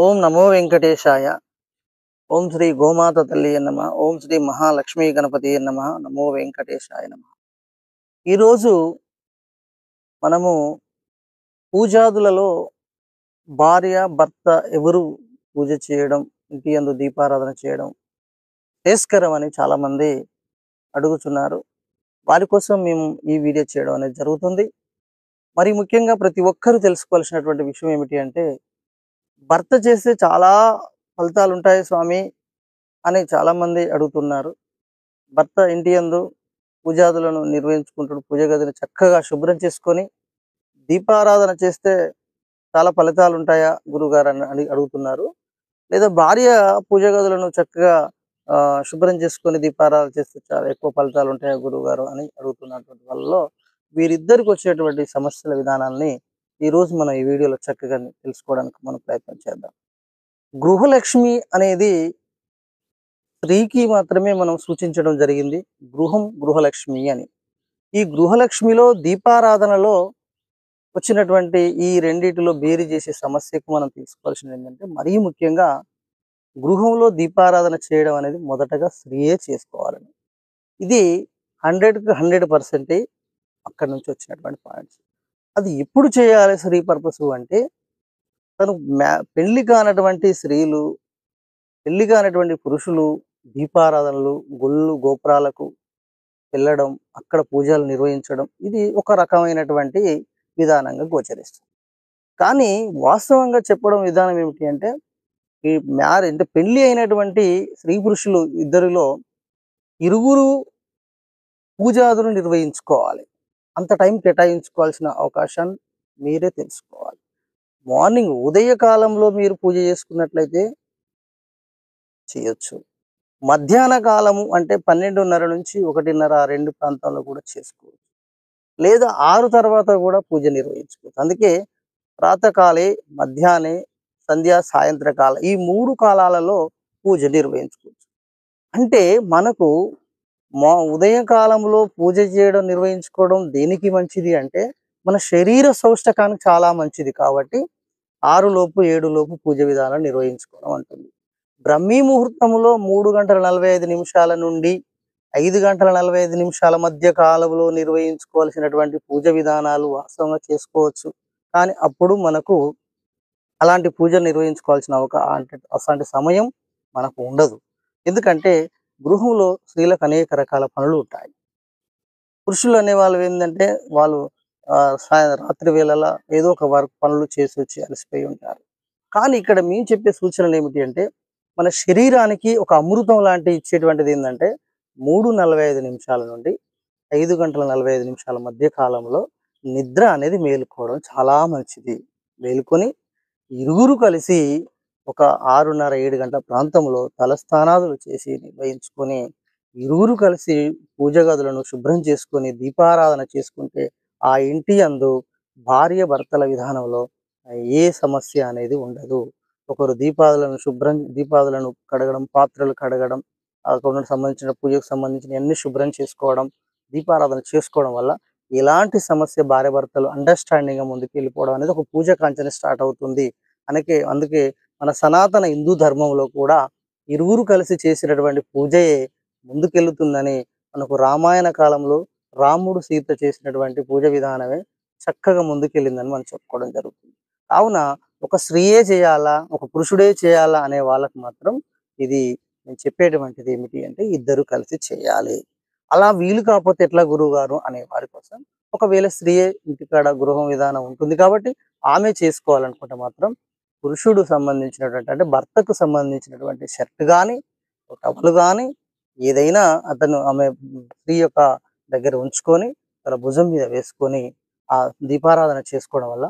ఓం నమో వెంకటేశాయ. ఓం శ్రీ గోమాత తల్లి నమ. ఓం శ్రీ మహాలక్ష్మీ గణపతి నమ. నమో వెంకటేశాయ నమ. ఈరోజు మనము పూజాదులలో భార్య భర్త ఎవరు పూజ చేయడం, ఇంటి యందు దీపారాధన చేయడం శ్రేయస్కరం అని చాలా మంది అడుగుతున్నారు. వారి కోసం మేము ఈ వీడియో చేయడం అనేది జరుగుతుంది. మరి ముఖ్యంగా ప్రతి ఒక్కరూ తెలుసుకోవాల్సినటువంటి విషయం ఏమిటి అంటే, భర్త చేస్తే చాలా ఫలితాలు ఉంటాయి స్వామి అని చాలా మంది అడుగుతున్నారు. భర్త ఇంటి యందు పూజాదులను నిర్వహించుకుంటాడు. పూజ గదిని చక్కగా శుభ్రం చేసుకొని దీపారాధన చేస్తే చాలా ఫలితాలు ఉంటాయా గురుగారు అని అడుగుతున్నారు. లేదా భార్య పూజ గదులను చక్కగా శుభ్రం చేసుకొని దీపారాధన చేస్తే చాలా ఎక్కువ ఫలితాలు ఉంటాయా గురుగారు అని అడుగుతున్నటువంటి వాళ్ళలో వీరిద్దరికి వచ్చేటువంటి సమస్యల విధానాన్ని ఈరోజు మనం ఈ వీడియోలో చక్కగా తెలుసుకోవడానికి మనం ప్రయత్నం చేద్దాం. గృహలక్ష్మి అనేది స్త్రీకి మాత్రమే మనం సూచించడం జరిగింది. గృహలక్ష్మి అని. ఈ గృహలక్ష్మిలో దీపారాధనలో వచ్చినటువంటి ఈ రెండిటిలో వేరు చేసే సమస్యకు మనం తీసుకోవాల్సింది ఏంటంటే, మరీ ముఖ్యంగా గృహంలో దీపారాధన చేయడం అనేది మొదటగా స్త్రీయే చేసుకోవాలని. ఇది 100కి 100% అక్కడి నుంచి వచ్చినటువంటి పాయింట్స్. అది ఎప్పుడు చేయాలి స్త్రీ పర్పస్ అంటే, తను పెళ్లి కానటువంటి స్త్రీలు, పెళ్లి కానటువంటి పురుషులు దీపారాధనలు, గుళ్ళు గోపురాలకు వెళ్ళడం, అక్కడ పూజలు నిర్వహించడం ఇది ఒక రకమైనటువంటి విధానంగా గోచరిస్తుంది. కానీ వాస్తవంగా చెప్పడం విధానం ఏమిటి అంటే, ఈ అంటే పెళ్లి అయినటువంటి స్త్రీ పురుషులు ఇద్దరిలో ఇరువురు పూజాదులు నిర్వహించుకోవాలి. అంత టైం కేటాయించుకోవాల్సిన అవకాశాన్ని మీరే తెలుసుకోవాలి. మార్నింగ్ ఉదయ కాలంలో మీరు పూజ చేసుకున్నట్లయితే చేయొచ్చు. మధ్యాహ్న కాలము అంటే 12:30 నుంచి 1:30 ఆ 2 ప్రాంతాల్లో కూడా చేసుకోవచ్చు. లేదా 6 తర్వాత కూడా పూజ నిర్వహించుకోవచ్చు. అందుకే ప్రాతకాలే, మధ్యాహ్నే, సంధ్యా సాయంత్రకాల ఈ 3 కాలాలలో పూజ నిర్వహించుకోవచ్చు. అంటే మనకు ఉదయం కాలంలో పూజ చేయడం, నిర్వహించుకోవడం దేనికి మంచిది అంటే, మన శరీర సౌష్ఠకానికి చాలా మంచిది కాబట్టి 6 లోపు 7 లోపు పూజ విధానం నిర్వహించుకోవడం అంటుంది. బ్రహ్మీ ముహూర్తంలో 3:45 నుండి 5:45 మధ్య కాలంలో నిర్వహించుకోవాల్సినటువంటి పూజ విధానాలు వాస్తవంగా చేసుకోవచ్చు. కానీ అప్పుడు మనకు అలాంటి పూజలు నిర్వహించుకోవాల్సిన అలాంటి సమయం మనకు ఉండదు. ఎందుకంటే గృహంలో స్త్రీలకు అనేక రకాల పనులు ఉంటాయి. పురుషులు అనేవాళ్ళు ఏంటంటే వాళ్ళు రాత్రి వేళలా ఏదో ఒక పనులు చేసి వచ్చి అలసిపోయి ఉంటారు. కానీ ఇక్కడ మేము చెప్పే సూచనలు ఏమిటి అంటే, మన శరీరానికి ఒక అమృతం లాంటి ఇచ్చేటువంటిది ఏంటంటే 3:45 నుండి 5:45 మధ్య కాలంలో నిద్ర అనేది మేలుకోవడం చాలా మంచిది. మేలుకొని ఇరువురు కలిసి ఒక 6:30, 7 గంటల ప్రాంతంలో తలస్నానాదులు చేసి నిర్వహించుకొని ఇరువురు కలిసి పూజ గదులను శుభ్రం చేసుకొని దీపారాధన చేసుకుంటే ఆ ఇంటి యందు భార్య భర్తల విధానంలో ఏ సమస్య అనేది ఉండదు. ఒకరు దీపాదులను కడగడం, పాత్రలు కడగడం, అక్కడ సంబంధించిన పూజకు సంబంధించిన అన్ని శుభ్రం చేసుకోవడం, దీపారాధన చేసుకోవడం వల్ల ఎలాంటి సమస్య భార్యాభర్తలు అండర్స్టాండింగ్‌గా ముందుకు వెళ్ళిపోవడం అనేది ఒక పూజ కాంచెనే స్టార్ట్ అవుతుంది. అందుకే మన సనాతన హిందూ ధర్మంలో కూడా ఇరువురు కలిసి చేసినటువంటి పూజయే ముందుకెళ్తుందని, మనకు రామాయణ కాలంలో రాముడు, సీత చేసినటువంటి పూజ విధానమే చక్కగా ముందుకెళ్ళిందని మనం చెప్పుకోవడం జరుగుతుంది. కావున ఒక స్త్రీయే చేయాలా, ఒక పురుషుడే చేయాలా అనే వాళ్ళకి మాత్రం ఇది నేను చెప్పేటువంటిది ఏమిటి అంటే, ఇద్దరు కలిసి చేయాలి. అలా వీలు కాకపోతే ఎట్లా గురువుగారు అనే వారి కోసం, ఒకవేళ స్త్రీయే ఇంటికాడ గృహం విధానం ఉంటుంది కాబట్టి ఆమె చేసుకోవాలనుకుంటే మాత్రం పురుషుడు సంబంధించినటువంటి అంటే భర్తకు సంబంధించినటువంటి షర్ట్ కానీ, టవల్ కానీ ఏదైనా ఆమె స్త్రీ యొక్క దగ్గర ఉంచుకొని తన భుజం మీద వేసుకొని ఆ దీపారాధన చేసుకోవడం వల్ల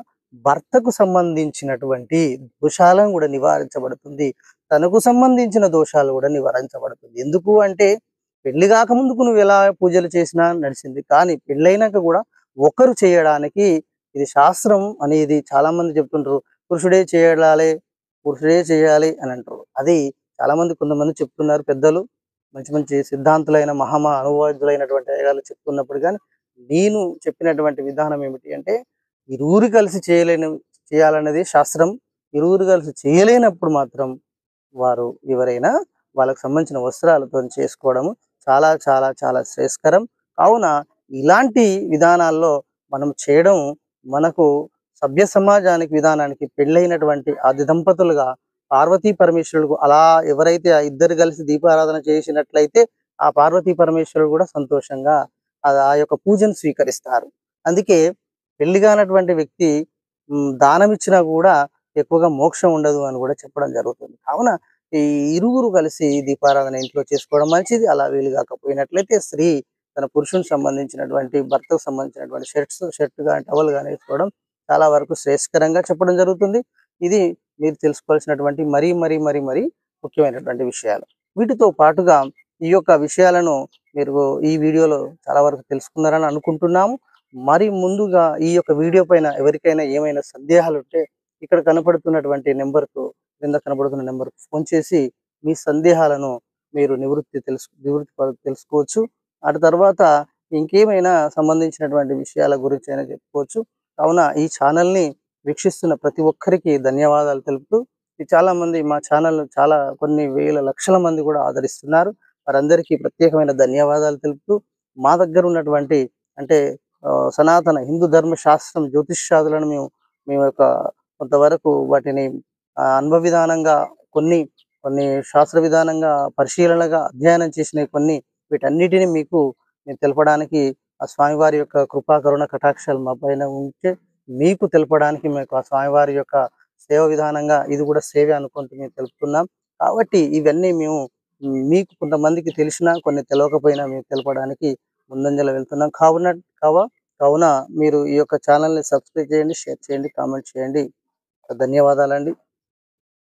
భర్తకు సంబంధించినటువంటి దోషాలను కూడా నివారించబడుతుంది. తనకు సంబంధించిన దోషాలు కూడా నివారించబడుతుంది. ఎందుకు అంటే, పెళ్లి కాకముందుకు నువ్వు ఎలా పూజలు చేసినా నడిచింది. కానీ పెళ్ళైనాక కూడా ఒకరు చేయడానికి ఇది శాస్త్రం అనేది చాలా మంది చెప్తుంటారు. పురుషుడే చేయాలి అని అంటారు. అది చాలా మంది కొంతమంది చెప్తున్నారు పెద్దలు, మంచి మంచి సిద్ధాంతులైన అనుభవజ్ఞులైనటువంటి అయ్యగారు చెప్తున్నప్పుడు కానీ, నేను చెప్పినటువంటి విధానం ఏమిటి అంటే, ఇరువురు కలిసి చేయాలనేది శాస్త్రం. ఇరువురు కలిసి చేయలేనప్పుడు మాత్రం వారు ఎవరైనా వాళ్ళకి సంబంధించిన వస్త్రాలతోని చేసుకోవడము చాలా చాలా చాలా శ్రేయస్కరం. కావున ఇలాంటి విధానాల్లో మనం చేయడం మనకు సభ్య సమాజానికి విధానానికి పెళ్ళైనటువంటి ఆది దంపతులుగా పార్వతీ పరమేశ్వరులకు అలా ఎవరైతే ఆ ఇద్దరు కలిసి దీపారాధన చేసినట్లయితే ఆ పార్వతీ పరమేశ్వరుడు కూడా సంతోషంగా ఆ యొక్క పూజను స్వీకరిస్తారు. అందుకే పెళ్లి కానటువంటి వ్యక్తి దానం ఇచ్చినా కూడా ఎక్కువగా మోక్షం ఉండదు అని కూడా చెప్పడం జరుగుతుంది. కావున ఈ ఇరువురు కలిసి దీపారాధన ఇంట్లో చేసుకోవడం మంచిది. అలా వీలు కాకపోయినట్లయితే స్త్రీ తన పురుషునికి సంబంధించినటువంటి భర్తకు సంబంధించినటువంటి షర్ట్ గాని టవల్ గాని వేసుకోవడం చాలా వరకు శ్రేయస్కరంగా చెప్పడం జరుగుతుంది. ఇది మీరు తెలుసుకోవాల్సినటువంటి మరీ ముఖ్యమైనటువంటి విషయాలు. వీటితో పాటుగా ఈ యొక్క విషయాలను మీరు ఈ వీడియోలో చాలా వరకు తెలుసుకున్నారని అనుకుంటున్నాము. మరి ముందుగా ఈ యొక్క వీడియో పైన ఎవరికైనా ఏమైనా సందేహాలుంటే ఇక్కడ కనపడుతున్నటువంటి నెంబర్‌కు కింద కనబడుతున్న నెంబర్‌కు ఫోన్ చేసి మీ సందేహాలను మీరు తెలుసుకోవచ్చు. అటు తర్వాత ఇంకేమైనా సంబంధించినటువంటి విషయాల గురించైనా చెప్పుకోవచ్చు. కావున ఈ ఛానల్‌ని వీక్షిస్తున్న ప్రతి ఒక్కరికి ధన్యవాదాలు తెలుపుతూ చాలామంది మా ఛానల్‌ను చాలా కొన్ని వేల లక్షల మంది కూడా ఆదరిస్తున్నారు. వారందరికీ ప్రత్యేకమైన ధన్యవాదాలు తెలుపుతూ మా దగ్గర ఉన్నటువంటి అంటే సనాతన హిందూ ధర్మ శాస్త్రం జ్యోతిష్యాదులను మేము యొక్క కొంతవరకు వాటిని అనుభవ విధానంగా కొన్ని కొన్ని శాస్త్ర విధానంగా పరిశీలనగా అధ్యయనం చేసినవి కొన్ని వీటన్నిటిని మీకు నేను తెలపడానికి ఆ స్వామివారి యొక్క కృపా కరుణ కటాక్షాలు మా పైన ఉంటే మీకు తెలపడానికి మీకు ఆ స్వామివారి యొక్క సేవ విధానంగా ఇది కూడా సేవే అనుకుంటూ మేము తెలుపుతున్నాం. కాబట్టి ఇవన్నీ మేము మీకు కొంతమందికి తెలిసినా కొన్ని తెలియకపోయినా మేము తెలపడానికి ముందంజలో వెళ్తున్నాం. కావున మీరు ఈ యొక్క ఛానల్‌ని సబ్స్క్రైబ్ చేయండి, షేర్ చేయండి, కామెంట్ చేయండి. ధన్యవాదాలండి.